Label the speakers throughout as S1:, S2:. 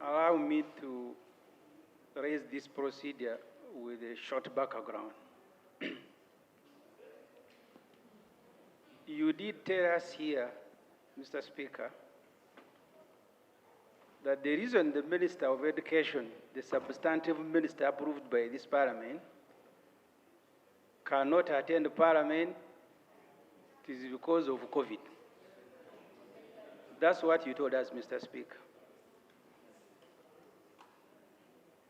S1: Allow me to raise this procedure with a short background. You did tell us here, Mr. Speaker, that the reason the Minister of Education, the substantive minister approved by this Parliament, cannot attend Parliament is because of COVID. That's what you told us, Mr. Speaker.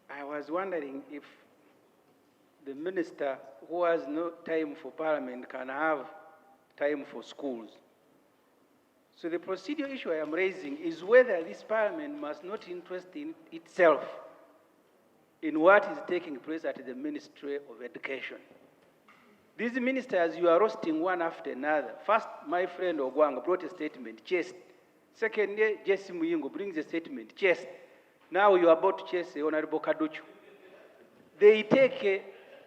S1: I was wondering if the minister who has no time for Parliament can have time for schools. So the procedural issue I am raising is whether this Parliament must not interest in itself in what is taking place at the Ministry of Education. These ministers, you are roasting one after another. First, my friend Ogwang brought a statement, chest. Secondly, Jesse Muyingo brings a statement, chest. Now you are about to chase Honorable Kaduchu. They take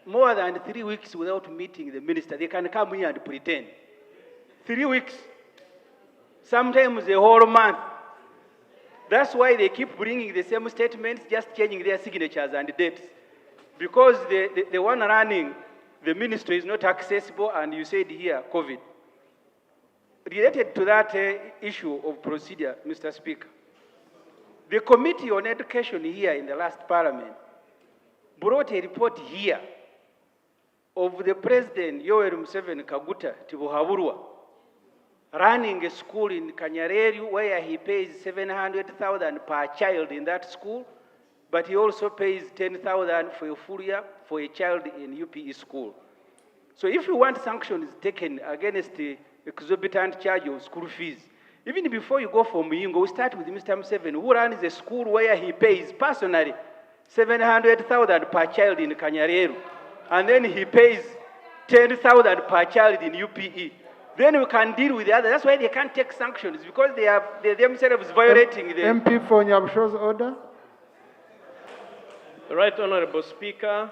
S1: more than 3 weeks without meeting the minister. They can come here and pretend. 3 weeks. Sometimes a whole month. That's why they keep bringing the same statements, just changing their signatures and dates. Because the one running the ministry is not accessible, and you said here, COVID. Related to that issue of procedure, Mr. Speaker, the Committee on Education here in the last Parliament brought a report here of the President Yoweri Museveni Kaguta Tibuhaburwa running a school in Kanyareru where he pays 700,000 per child in that school, but he also pays 10,000 for a full year for a child in UPE school. So if you want sanctions taken against the exorbitant charge of school fees, even before you go for Muyingo, we start with Mr. Museveni, who runs a school where he pays personally 700,000 per child in Kanyareru, and then he pays 10,000 per child in UPE. Then we can deal with the others. That's why they can't take sanctions, because they themselves violating the...
S2: MP for Nyabsho's order.
S3: Right, Honorable Speaker,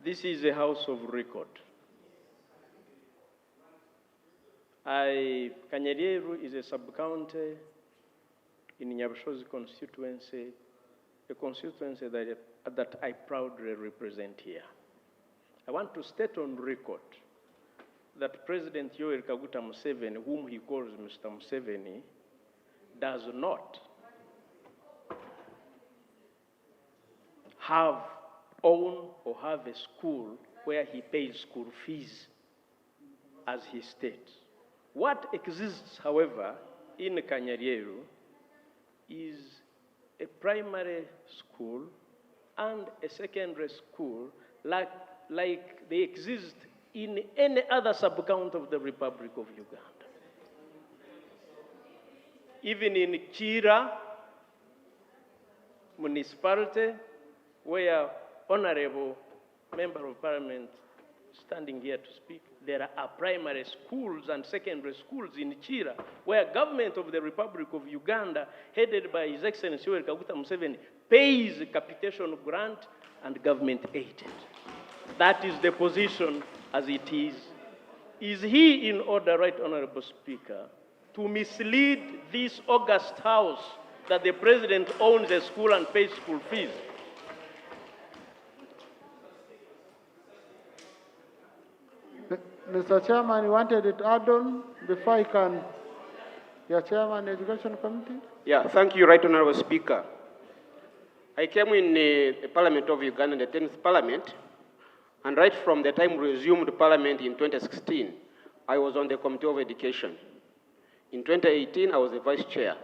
S3: this is a house of record. Kanyareru is a sub-county in Nyabsho's constituency, a constituency that I proudly represent here. I want to state on record that President Yoweri Kaguta Museveni, whom he calls Mr. Museveni, does not own or have a school where he pays school fees, as he states. What exists, however, in Kanyareru is a primary school and a secondary school like they exist in any other sub-county of the Republic of Uganda. Even in Chira municipality, where Honorable Member of Parliament standing here to speak, there are primary schools and secondary schools in Chira, where government of the Republic of Uganda, headed by His Excellency Yoweri Kaguta Museveni, pays capitation grant and government aided. That is the position as it is. Is he in order, Right Honorable Speaker, to mislead this august house that the President owns a school and pays school fees?
S2: Mr. Chairman, you wanted it add on before I can... Your Chairman, Education Committee?
S4: Yeah, thank you, Right Honorable Speaker. I came in the Parliament of Uganda, the 10th Parliament, and right from the time we resumed Parliament in 2016, I was on the Committee of Education. In 2018, I was the Vice Chair.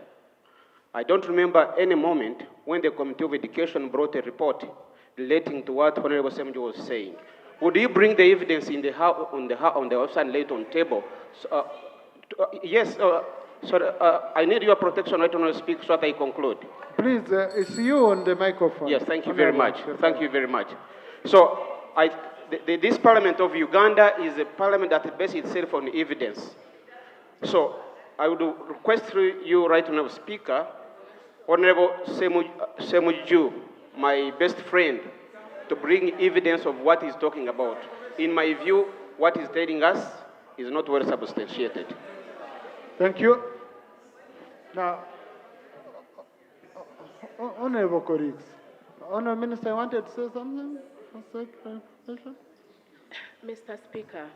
S4: I don't remember any moment when the Committee of Education brought a report relating to what Honorable Ssemujju was saying. Would you bring the evidence in the on the website and lay it on table? So, yes, I need your protection, Right Honorable Speaker, so that I conclude.
S2: Please, it's you on the microphone.
S4: Yes, thank you very much. Thank you very much. So, this Parliament of Uganda is a parliament that bases itself on evidence. So, I would request through you, Right Honorable Speaker, Honorable Ssemujju, my best friend, to bring evidence of what he's talking about. In my view, what he's telling us is not well substantiated.
S2: Thank you. Now, Honorable colleagues, Honorable Minister, I wanted to say something.
S5: Mr. Speaker,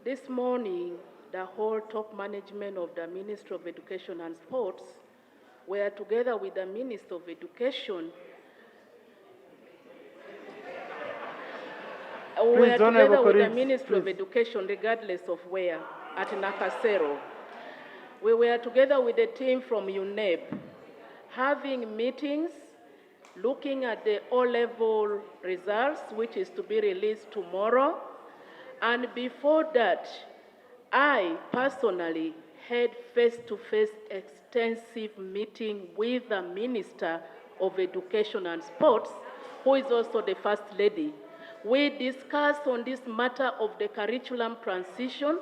S5: this morning, the whole top management of the Ministry of Education and Sports were together with the Minister of Education. We were together with the Ministry of Education, regardless of where, at Nakasero. We were together with the team from UNEB, having meetings, looking at the O-level results, which is to be released tomorrow. And before that, I personally had face-to-face extensive meeting with the Minister of Education and Sports, who is also the First Lady. We discussed on this matter of the curriculum transition.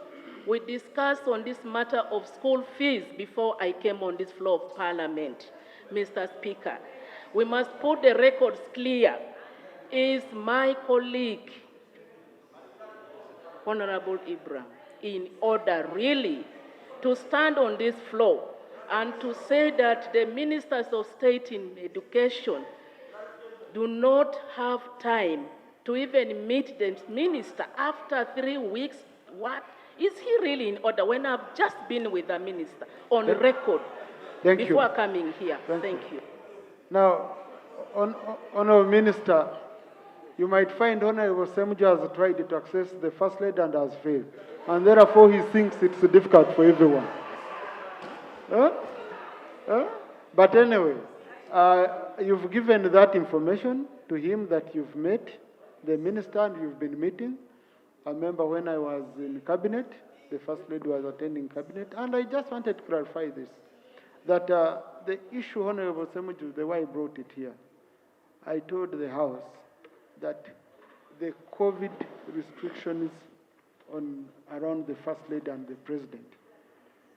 S5: We discussed on this matter of school fees before I came on this floor of Parliament. Mr. Speaker, we must put the records clear. Is my colleague, Honorable Ibrahim, in order really to stand on this floor and to say that the ministers of state in education do not have time to even meet the minister after 3 weeks? What? Is he really in order when I've just been with the minister on record before coming here? Thank you.
S2: Now, Honorable Minister, you might find Honorable Ssemujju has tried to access the First Lady and has failed. And therefore he thinks it's difficult for everyone. But anyway, you've given that information to him that you've met the minister and you've been meeting. I remember when I was in cabinet, the First Lady was attending cabinet, and I just wanted to clarify this, that the issue, Honorable Ssemujju, the way I brought it here, I told the House that the COVID restrictions around the First Lady and the President,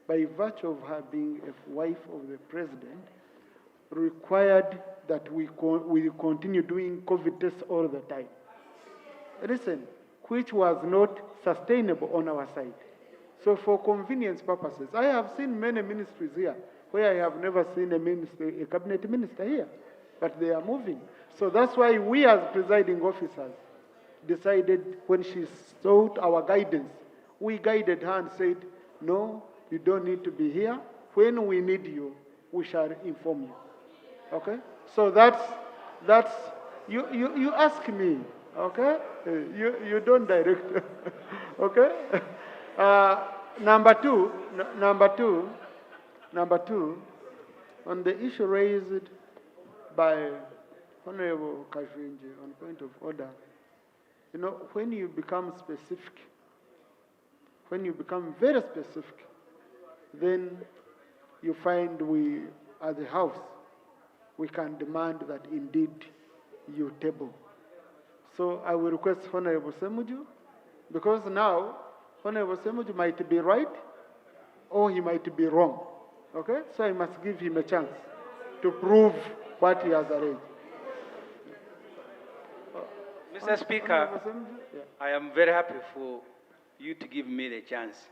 S2: by virtue of her being a wife of the President, required that we continue doing COVID tests all the time. Listen, which was not sustainable on our side. So for convenience purposes, I have seen many ministries here where I have never seen a cabinet minister here, but they are moving. So that's why we as presiding officers decided, when she sought our guidance, we guided her and said, no, you don't need to be here. When we need you, we shall inform you. Okay? So that's you ask me, okay? You don't direct. Okay? Number two, on the issue raised by Honorable Kashrinji on point of order, you know, when you become specific, when you become very specific, then you find we, as a House, we can demand that indeed you table. So I will request Honorable Ssemujju, because now Honorable Ssemujju might be right or he might be wrong. Okay? So I must give him a chance to prove what he has arranged.
S1: Mr. Speaker, I am very happy for you to give me the chance.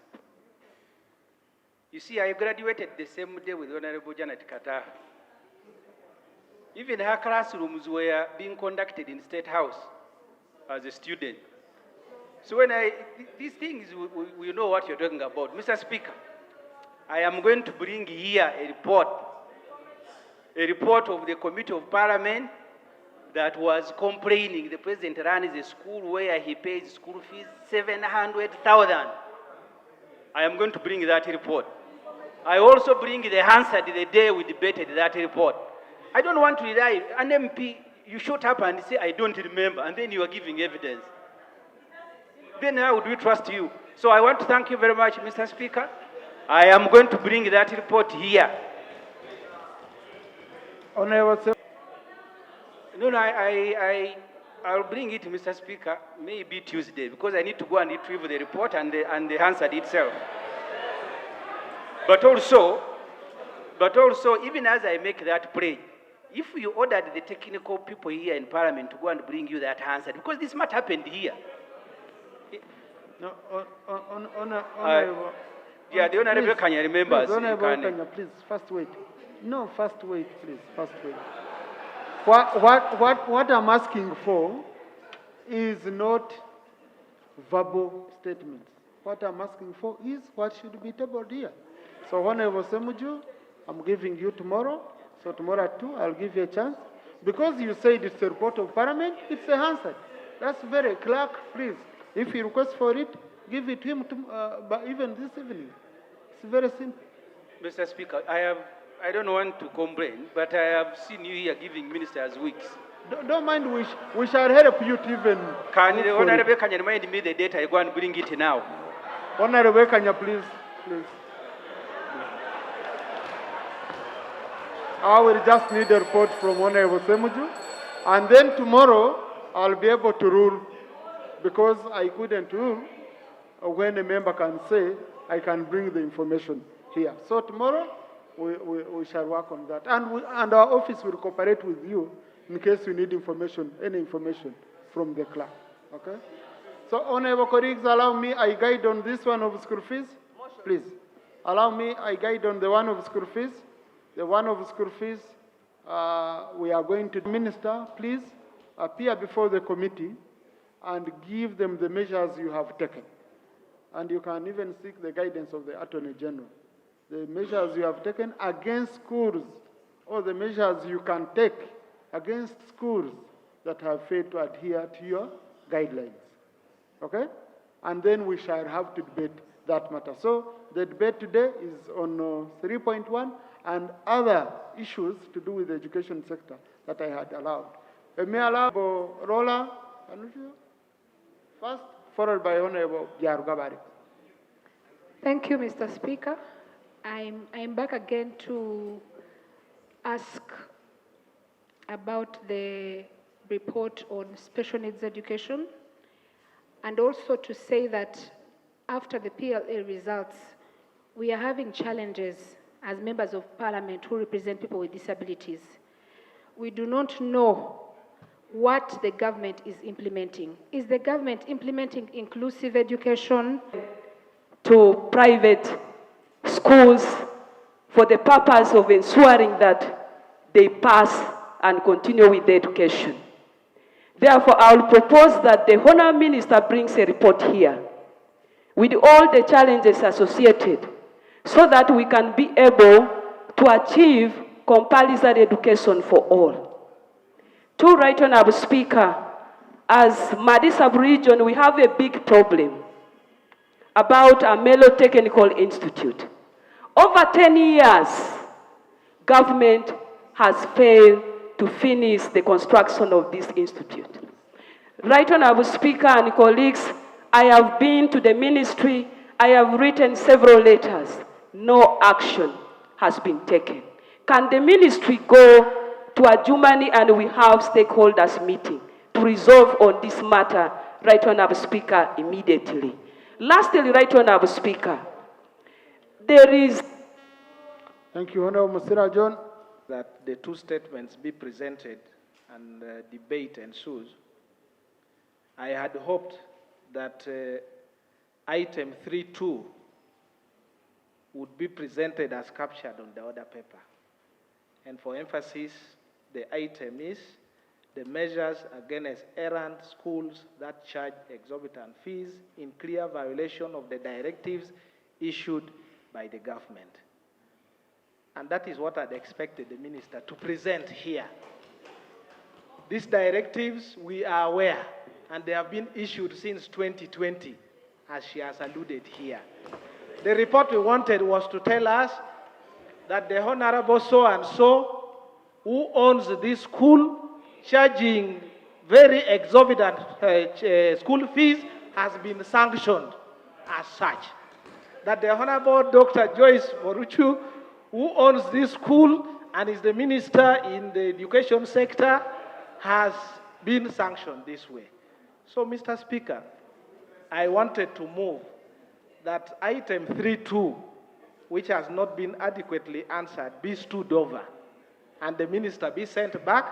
S1: You see, I graduated the same day with Honorable Janet Kata. Even her classrooms were being conducted in State House as a student. So when these things, we know what you're talking about. Mr. Speaker, I am going to bring here a report of the Committee of Parliament that was complaining the President runs a school where he pays school fees 700,000. I am going to bring that report. I also bring the answer the day we debated that report. I don't want to rely, an MP, you shut up and say, I don't remember, and then you are giving evidence. Then how would we trust you? So I want to thank you very much, Mr. Speaker. I am going to bring that report here.
S2: Honorable,
S1: No, I'll bring it, Mr. Speaker, maybe Tuesday, because I need to go and retrieve the report and the answer itself. But also, even as I make that pledge, if you ordered the technical people here in Parliament to go and bring you that answer, because this might happen here.
S2: no,
S1: Yeah, the Honorable Kanya remembers.
S2: Honorable Kanya, please, first wait. No, first wait, please, first wait. What I'm asking for is not verbal statements. What I'm asking for is what should be tabled here. So Honorable Ssemujju, I'm giving you tomorrow. So tomorrow at 2, I'll give you a chance. Because you said it's a report of Parliament, it's a Hansard. That's very clerk, please. If you request for it, give it to him but even this evening. It's very simple.
S1: Mr. Speaker, I don't want to complain, but I have seen you here giving ministers weeks.
S2: Don't mind, we shall help you to even...
S1: Can the Honorable Kanya remind me the date? I go and bring it now.
S2: Honorable Kanya, please. I will just need a report from Honorable Ssemujju, and then tomorrow I'll be able to rule, because I couldn't rule when a member can say, I can bring the information here. So tomorrow we shall work on that. And our office will cooperate with you in case you need information, any information from the clerk. Okay? So honorable colleagues, allow me, I guide on this one of school fees. Please. Allow me, I guide on the one of school fees. The one of school fees, we are going to minister. Please appear before the committee and give them the measures you have taken. And you can even seek the guidance of the Attorney General. The measures you have taken against schools, or the measures you can take against schools that have failed to adhere to your guidelines. Okay? And then we shall have to debate that matter. So the debate today is on 3.1 and other issues to do with the education sector that I had allowed. May I allow Rola first, followed by Honorable Yarugabari.
S6: Thank you, Mr. Speaker. I'm back again to ask about the report on special needs education, and also to say that after the PLA results, we are having challenges as members of parliament who represent people with disabilities. We do not know what the government is implementing. Is the government implementing inclusive education
S7: to private schools for the purpose of ensuring that they pass and continue with the education? Therefore, I will propose that the Honourable Minister brings a report here with all the challenges associated, so that we can be able to achieve compulsory education for all. To Right Honourable Speaker, as Madi sub-region, we have a big problem about a Melo Technical Institute. Over 10 years, government has failed to finish the construction of this institute. Right Honourable Speaker and colleagues, I have been to the ministry, I have written several letters. No action has been taken. Can the ministry go to a Germany and we have stakeholders meeting to resolve on this matter, Right Honourable Speaker, immediately? Lastly, Right Honourable Speaker, there is...
S2: Thank you, Honourable Musira John.
S3: That the two statements be presented and debate ensues. I had hoped that item 3.2 would be presented as captured on the order paper. And for emphasis, the item is the measures against errant schools that charge exorbitant fees in clear violation of the directives issued by the government. And that is what I'd expected the minister to present here. These directives, we are aware, and they have been issued since 2020, as she has alluded here. The report we wanted was to tell us that the Honorable so-and-so who owns this school, charging very exorbitant school fees, has been sanctioned as such. That the Honorable Dr. Joyce Moruchu, who owns this school and is the minister in the education sector, has been sanctioned this way. So, Mr. Speaker, I wanted to move that item 3.2, which has not been adequately answered, be stood over, and the minister be sent back,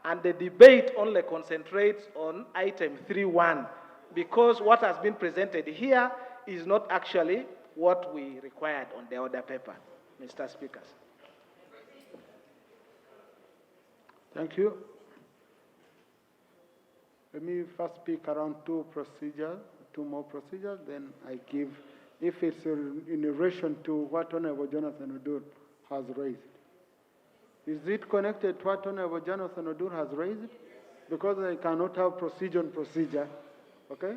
S3: and the debate only concentrates on item 3.1, because what has been presented here is not actually what we required on the order paper, Mr. Speaker.
S2: Thank you. Let me first speak around two more procedures, then I give, if it's in relation to what Honorable Jonathan Odur has raised. Is it connected to what Honorable Jonathan Odur has raised? Because I cannot have procedure, okay?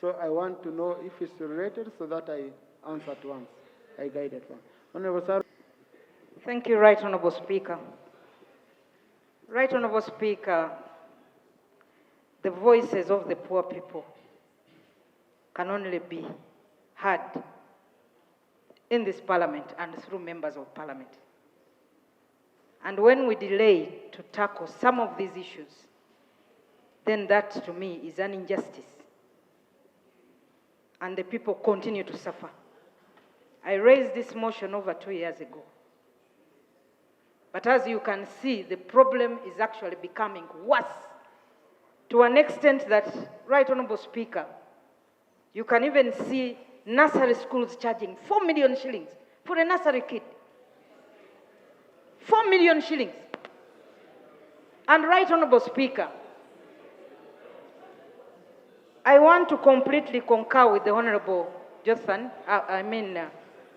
S2: So I want to know if it's related so that I answer at once. I guide at once. Honorable Sir.
S8: Thank you, Right Honorable Speaker. Right Honorable Speaker, the voices of the poor people can only be heard in this parliament and through members of parliament. And when we delay to tackle some of these issues, then that to me is an injustice. And the people continue to suffer. I raised this motion over 2 years ago. But as you can see, the problem is actually becoming worse to an extent that, Right Honorable Speaker, you can even see nursery schools charging 4 million shillings for a nursery kid. 4 million shillings. And Right Honorable Speaker, I want to completely concur with the Honorable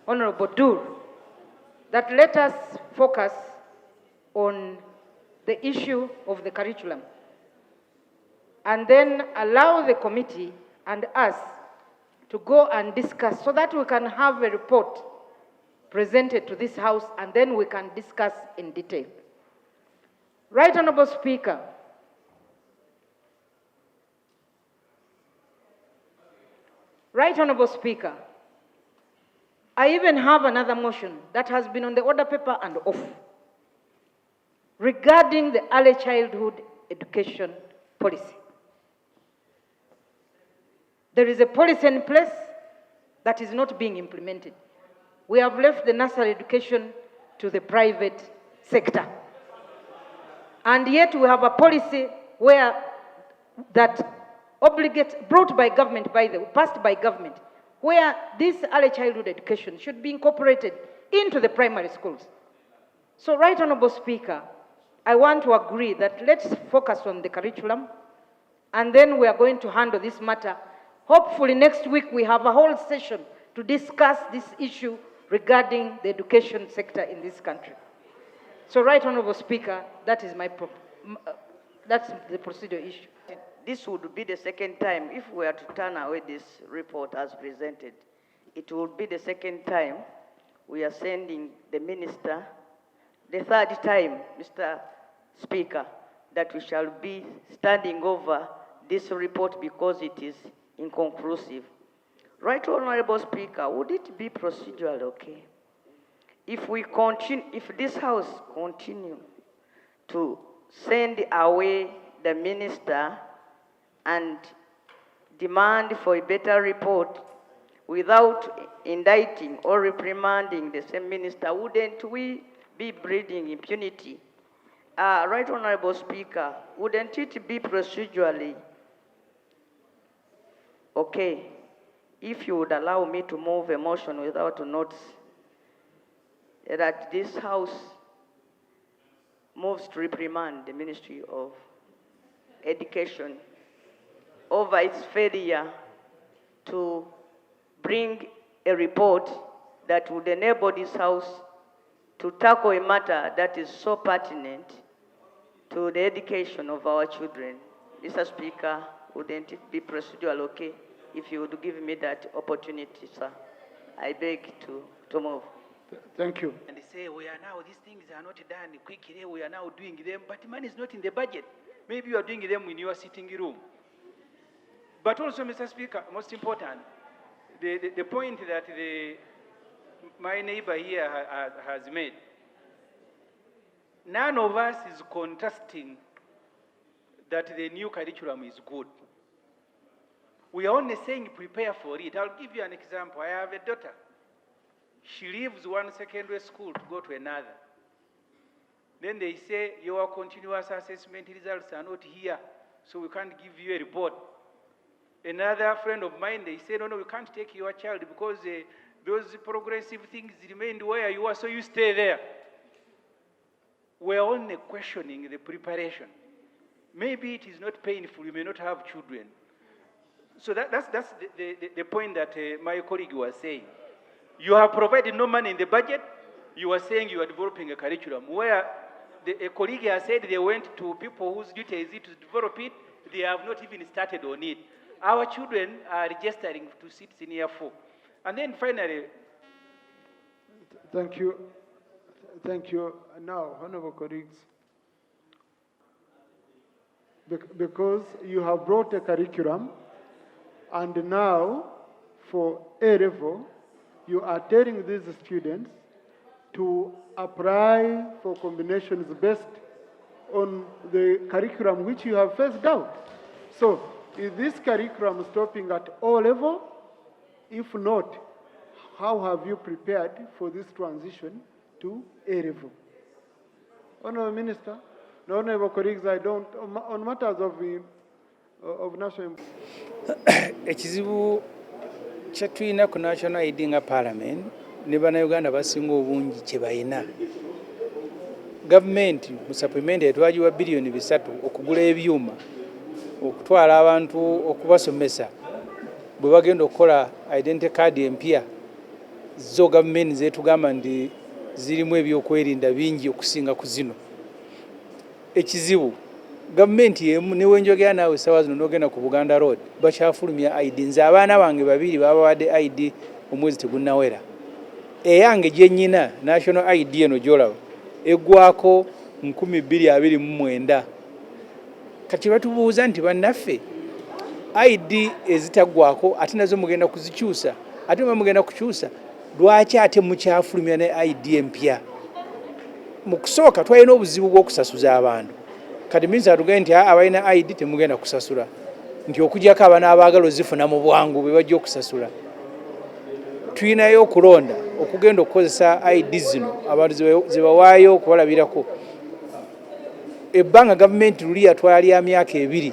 S8: Honorable Dur, that let us focus on the issue of the curriculum and then allow the committee and us to go and discuss so that we can have a report presented to this House and then we can discuss in detail. Right Honorable Speaker, Right Honorable Speaker, I even have another motion that has been on the order paper and off regarding the early childhood education policy. There is a policy in place that is not being implemented. We have left the nursery education to the private sector. And yet we have a policy where that brought by government, passed by government, where this early childhood education should be incorporated into the primary schools. So, Right Honorable Speaker, I want to agree that let's focus on the curriculum, and then we are going to handle this matter. Hopefully next week we have a whole session to discuss this issue regarding the education sector in this country. So, Right Honorable Speaker, that is that's the procedural issue.
S9: This would be the second time, if we are to turn away this report as presented, it would be the second time we are sending the minister, the third time, Mr. Speaker, that we shall be standing over this report because it is inconclusive. Right Honorable Speaker, would it be procedural okay if we continue, if this House continue to send away the minister and demand for a better report without indicting or reprimanding the same minister? Wouldn't we be breeding impunity? Right Honorable Speaker, wouldn't it be procedurally okay if you would allow me to move a motion without notice that this House moves to reprimand the Ministry of Education over its failure to bring a report that would enable this House to tackle a matter that is so pertinent to the education of our children? Mr. Speaker, wouldn't it be procedural okay if you would give me that opportunity, sir? I beg to move.
S2: Thank you.
S1: And they say, we are now, these things are not done quickly, we are now doing them, but money is not in the budget. Maybe you are doing them in your sitting room. But also, Mr. Speaker, most important, the point that my neighbor here has made, none of us is contesting that the new curriculum is good. We are only saying prepare for it. I'll give you an example. I have a daughter. She leaves one secondary school to go to another. Then they say, your continuous assessment results are not here, so we can't give you a report. Another friend of mine, they say, no, we can't take your child because those progressive things remained where you are, so you stay there. we're only questioning the preparation. Maybe it is not painful, you may not have children. So that's the point that my colleague was saying. You have provided no money in the budget, you are saying you are developing a curriculum, where a colleague has said they went to people whose duty is it to develop it, they have not even started on it. Our children are registering to sit in year 4. And then finally...
S2: Thank you. Thank you. Now, honorable colleagues, because you have brought a curriculum, and now for A level, you are telling these students to apply for combinations based on the curriculum which you have phased out. So, is this curriculum stopping at O level? If not, how have you prepared for this transition to A level? Honorable Minister, no, honorable colleagues, I don't, on matters of national...
S1: Ekizibu kyetulina ku national ID nga parliament ne bannayuganda basinga obungi kye balina. Gavumenti mu supplement etwagiwa bilioni 3 okugula ebyuma okutwala abantu okubasomesa bwe bagenda okukola identity card empya zo gavumenti zetugamba nti zirimu ebyokwerinda bingi okusinga ku zino. Ekizibu gavumenti yemu newenjogera naawe sawa zino n'ogenda ku Buganda Road bakyafulumya ID. Nze abaana bange babiri babawadde ID omwezi tegunnawera. Eyange gye nnyina national ID eno gy'olaba eggwako 2029. Kati batubuuza nti bannaffe ID ezitaggwako ate nazo mugenda kuzikyusa, ate mugenda kukyusa lwaki ate mukyafulumya ne ID empya? Mu kusooka twalina obuzibu bw'okusasuza abantu. Kati minsi atugende nti abalina ID temugenda kusasula, nti okugyako abaana abaagala ozifuna mu bwangu bwe bajja okusasula. Tulinayo okulonda okugenda okukozesa ID zino abantu ze bawaayo okubalabirako. Ebbanga gavumenti luli yatwala lya myaka 2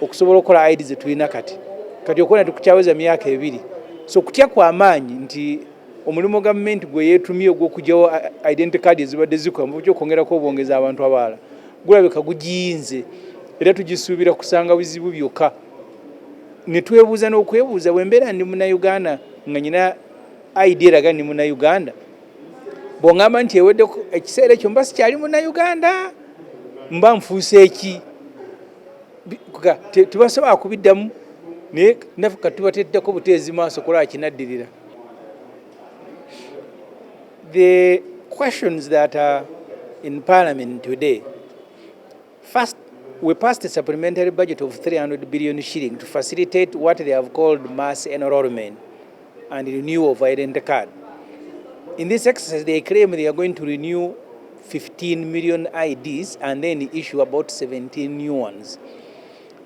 S1: okusobola okukola ID ze tulina kati okubona tukukyaweza myaka 2. So kutya kw'amaanyi nti omulimu gavumenti gwe yeetumye ogw'okugyawo identity card ezibadde zikola mu buryo okwongerako obwongeza abantu abalala gulabika gugiyinze era tugisuubira kusanga bizibu byokka. Ne twebuuza n'okwebuuza bwe mbeera ndi munnayuganda nga nyina ID eraga ndi munnayuganda, bw'oŋŋamba nti eweddeko ekiseera ekyo mba sikyali munnayuganda, mba nfuuse eki? Tebasobola kubiddamu naye naffe kati tubateddeko buteezi maaso kulaba kinaddirira. The questions that are in Parliament today, first, we passed a supplementary budget of 300 billion shilling to facilitate what they have called mass enrollment and renewal of identity card. In this exercise, they claim they are going to renew 15 million IDs and then issue about 17 new ones.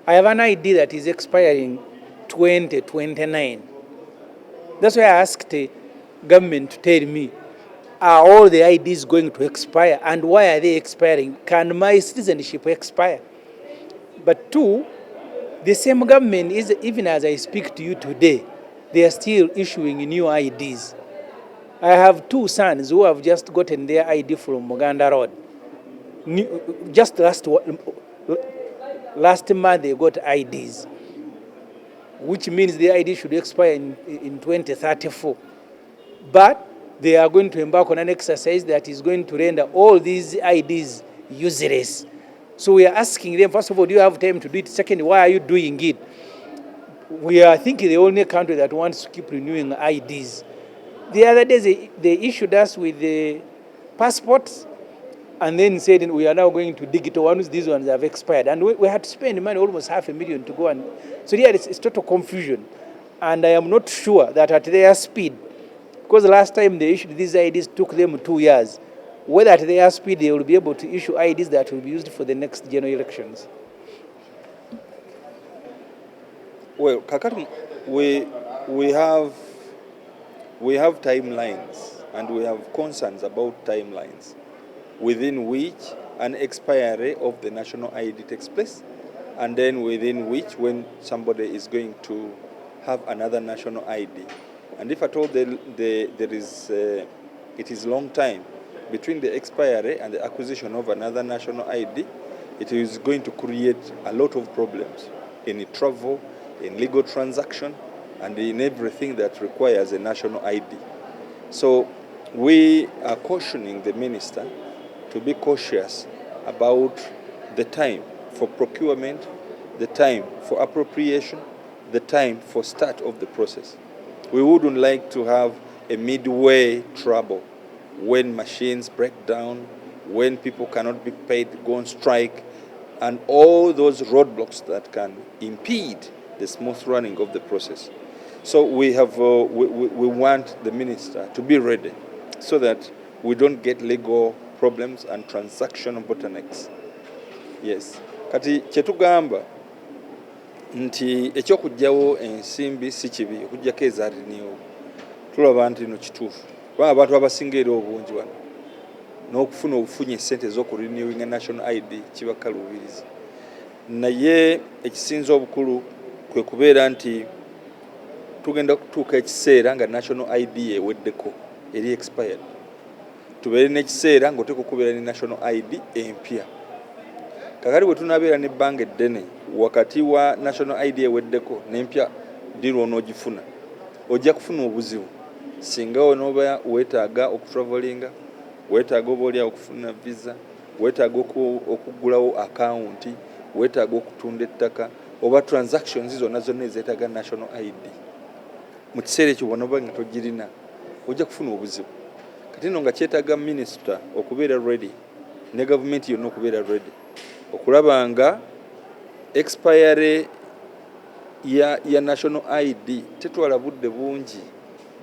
S1: I have an ID that is expiring 2029. That's why I asked the government to tell me, are all the IDs going to expire and why are they expiring? Can my citizenship expire? But 2, the same government is, even as I speak to you today, they are still issuing new IDs. I have 2 sons who have just gotten their ID from Uganda Road. Just last month they got IDs, which means the ID should expire in 2034. But they are going to embark on an exercise that is going to render all these IDs useless. So we are asking them, first of all, do you have time to do it? Second, why are you doing it? We are, I think, the only country that wants to keep renewing IDs. The other day, they issued us with the passports and then said we are now going to digital ones. These ones have expired. And we had to spend money, almost $500,000 to go. And so here it's total confusion. And I am not sure that at their speed, because the last time they issued these IDs took them 2 years, whether at their speed they will be able to issue IDs that will be used for the next general elections.
S10: Well, Kakatu, we have timelines and we have concerns about timelines within which an expiry of the national ID takes place, and then within which when somebody is going to have another national ID. And if at all it is long time, between the expiry and the acquisition of another national ID, it is going to create a lot of problems in travel, in legal transaction, and in everything that requires a national ID. So we are cautioning the minister to be cautious about the time for procurement, the time for appropriation, the time for start of the process. We wouldn't like to have a midway trouble when machines break down, when people cannot be paid, go on strike, and all those roadblocks that can impede the smooth running of the process. So we want the minister to be ready so that we don't get legal problems and transaction bottlenecks. Yes. Kati chetugamba nti ekyokujjawo ensimbi si kibi okujjako ezaaliniwo tulaba nti no kituufu kubanga abantu abasinga era obungi wano n'okufuna obufunyi essente z'okurenewinga national ID kibakaluubiriza naye ekisinza obukulu kwe kubeera nti tugenda kutuuka ekiseera nga national ID eweddeko eri expired tubeere n'ekiseera ng'oteeka okubeera ne national ID empya kakati bwe tunaabeera n'ebbanga eddene wakati wa national ID eweddeko n'empya diri onoogifuna ojja kufuna obuzibu singa onooba weetaaga okutravalinga weetaaga oba oli okufuna visa weetaaga okuggulawo akawunti weetaaga okutunda ettaka oba transactions zonna ezeetaaga national ID mu kiseera ekyo bw'onooba nga togirina ojja kufuna obuzibu kati nno nga kyetaaga minisita okubeera ready ne gavumenti yonna okubeera ready okulaba nga expiry ya national ID tetwala budde bungi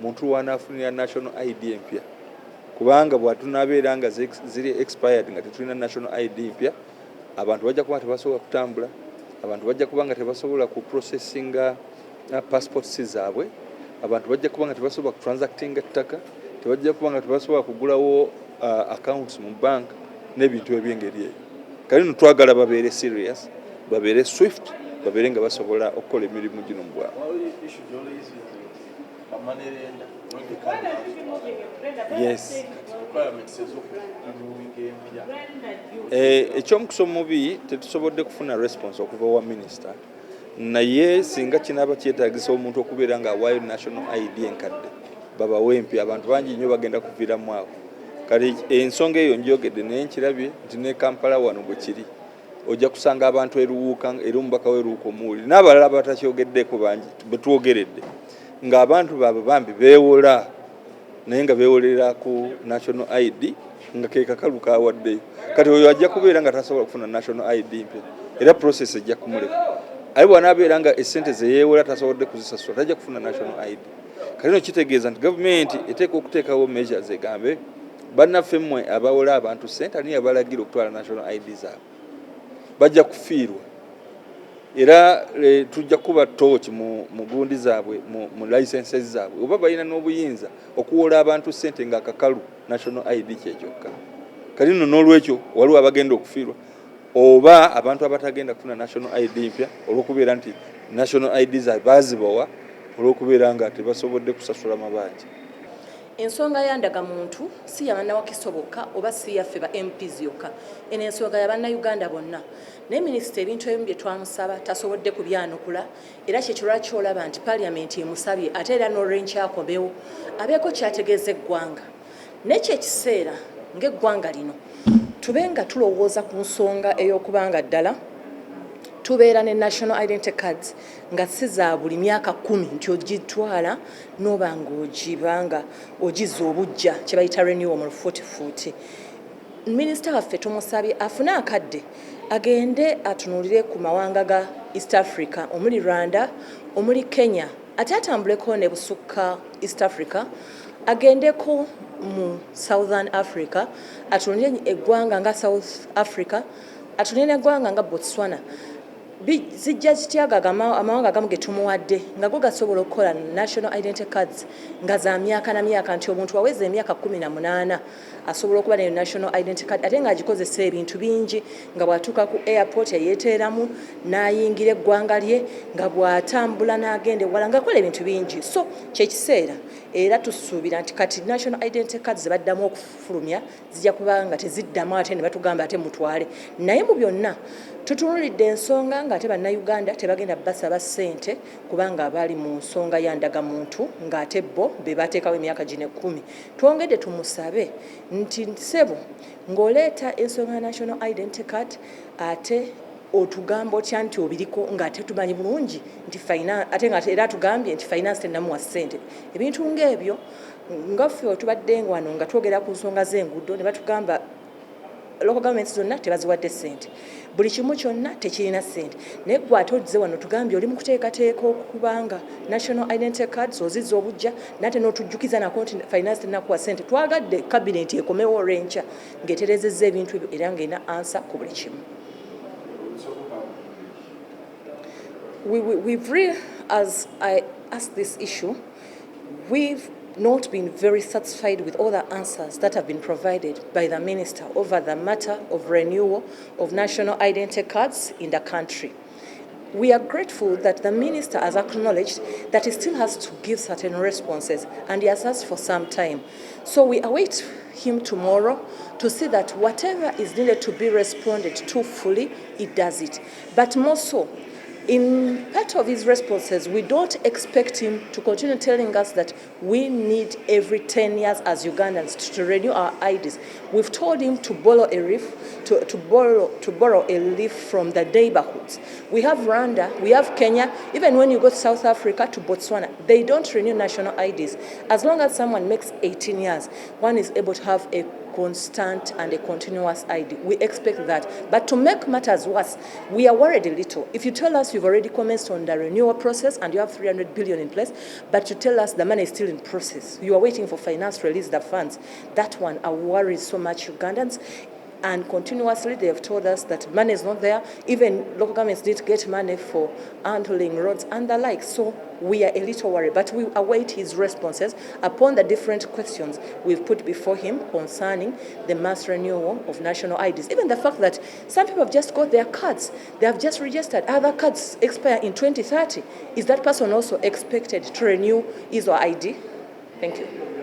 S10: muntu wanaafunira national ID empya kubanga bw'atunaabeera nga ziri expired nga tetulina national ID empya abantu bajja kuba tebasobola kutambula abantu bajja kuba nga tebasobola ku processinga passports zaabwe abantu bajja kuba nga tebasobola ku transactinga ettaka tebajja kuba nga tebasobola kugulawo accounts mu bank n'ebintu eby'engeri eyo kale no twagala babeere serious babeere swift babeere nga basobola okukola emirimu gino mu bwabwe. Yes. Eky'omukisa omubi tetusobodde kufuna response okuva wa minisita naye singa kinaaba kyetaagisa omuntu okubeera nga awaayo national ID enkadde babawe empya abantu bangi nnyo bagenda kuviiramu awo kale ensonga eyo njogedde naye nkirabye nti ne Kampala wano bwe kiri ojja kusanga abantu eruwuuka era omubaka w'eruwuuka omuwuli n'abalala batakyogeddeko bangi betwogeredde ng'abantu baabwe bambi beewola naye nga beewolera ku national ID nga ke kakalu kawaddeyo kati oyo ajja kubeera nga tasobola kufuna national ID mpya era process ejja kumuleka aye bw'anaabeera nga essente ze yeewola tasobodde kuzisasula tajja kufuna national ID kati no kitegeeza nti gavumenti eteeka okuteekawo measures egambe bannaffe mmwe abawola abantu ssente ani abalagira okutwala national ID zaabwe bajja kufiirwa era tujja kuba torch mu gundi zaabwe mu licenses zaabwe oba balina n'obuyinza okuwola abantu ssente nga akakalu national ID kyekyoka kati nno n'olwekyo waliwo abagenda okufiirwa oba abantu abatagenda kufuna national ID mpya olw'okubeera nti national ID zaabwe baazibawa olw'okubeera nga tebasobodde kusasula mabanja.
S11: Ensonga ya ndagamuntu si yabanna wakisoboka oba si yaffe ba MPs yokka eno ensonga yabanna Uganda bonna naye minisita ebintu ebimu bye twamusaba tasobodde kubyanukula era kyekyo lwaki olaba nti parliament emusabye ate era n'olwenkyakomewo abeeko kyategeeza eggwanga n'ekyo ekiseera ng'eggwanga lino tube nga tulowooza ku nsonga ey'okubanga ddala tubeera ne national identity cards nga si za buli myaka 10 nti ogitwala n'oba ng'ogibanga ogiza obujja kye bayita renewal mu fuutifuuti. Minisita waffe tumusabye afune akadde agende atunuulire ku mawanga ga East Africa omuli Rwanda omuli Kenya ate atambuleko ne busukka East Africa agendeko mu Southern Africa atunulire eggwanga nga South Africa atunulire eggwanga nga Botswana zijja zityaga amawanga agamu ge tumuwadde nga go gasobola okukola national identity cards nga za myaka na myaka nti omuntu waweza emyaka 18 asobola okuba ne national identity card ate ng'agikozesa ebintu bingi nga bw'atuuka ku airport yeyeteeramu n'ayingira eggwanga lye nga bw'atambula n'agenda ewala ng'akola ebintu bingi so kyekiseera era tusuubira nti kati national identity cards ze baddamu okufulumya zijja kuba nga teziddamu ate ne batugamba ate mutwale naye mu byonna tutunulidde ensonga ng'ate bannayuganda tebagenda basaba ssente kubanga bali mu nsonga ya ndagamuntu ng'ate bo be bateekawo emyaka gino 10 twongedde tumusabe nti ssebo ng'oleeta ensonga ya national identity card ate otugamba otya nti obiriko ng'ate tumanyi bulungi nti ate ng'ate era tugambye nti finance tenamuwa ssente ebintu ng'ebyo nga ffe otubadde wano nga twogera ku nsonga z'enguudo ne batugamba local governments zonna tebaziwadde ssente buli kimu kyonna tekirina ssente naye gwe ate ozze wano tugambye oli mu kuteekateeka okubanga national identity cards ozizza obujja nate n'otujjukiza nako nti finance tenakuwa ssente twagadde cabinet ekomewo olw'enkya ng'eterezezza ebintu ebyo era ng'erina ansa ku buli kimu. We've really, as I asked this issue, we've not been very satisfied with all the answers that have been provided by the Minister over the matter of renewal of national identity cards in the country. We are grateful that the Minister has acknowledged that he still has to give certain responses and he has asked for some time. So we await him tomorrow to see that whatever is needed to be responded to fully, he does it. But more so, in part of his responses, we don't expect him to continue telling us that we need every 10 years as Ugandans to renew our IDs. We've told him to borrow a leaf, to borrow a leaf from the neighborhoods. We have Rwanda, we have Kenya, even when you go to South Africa, to Botswana, they don't renew national IDs. As long as someone makes 18 years, one is able to have a constant and a continuous ID. We expect that. But to make matters worse, we are worried a little. If you tell us you've already commenced on the renewal process and you have 300 billion in place, but you tell us the money is still in process, you are waiting for finance to release the funds, that one worries so much Ugandans. And continuously they have told us that money is not there. Even local governments need to get money for handling roads and the like. So we are a little worried, but we await his responses upon the different questions we've put before him concerning the mass renewal of national IDs. Even the fact that some people have just got their cards, they have just registered, other cards expire in 2030. Is that person also expected to renew his or ID? Thank you.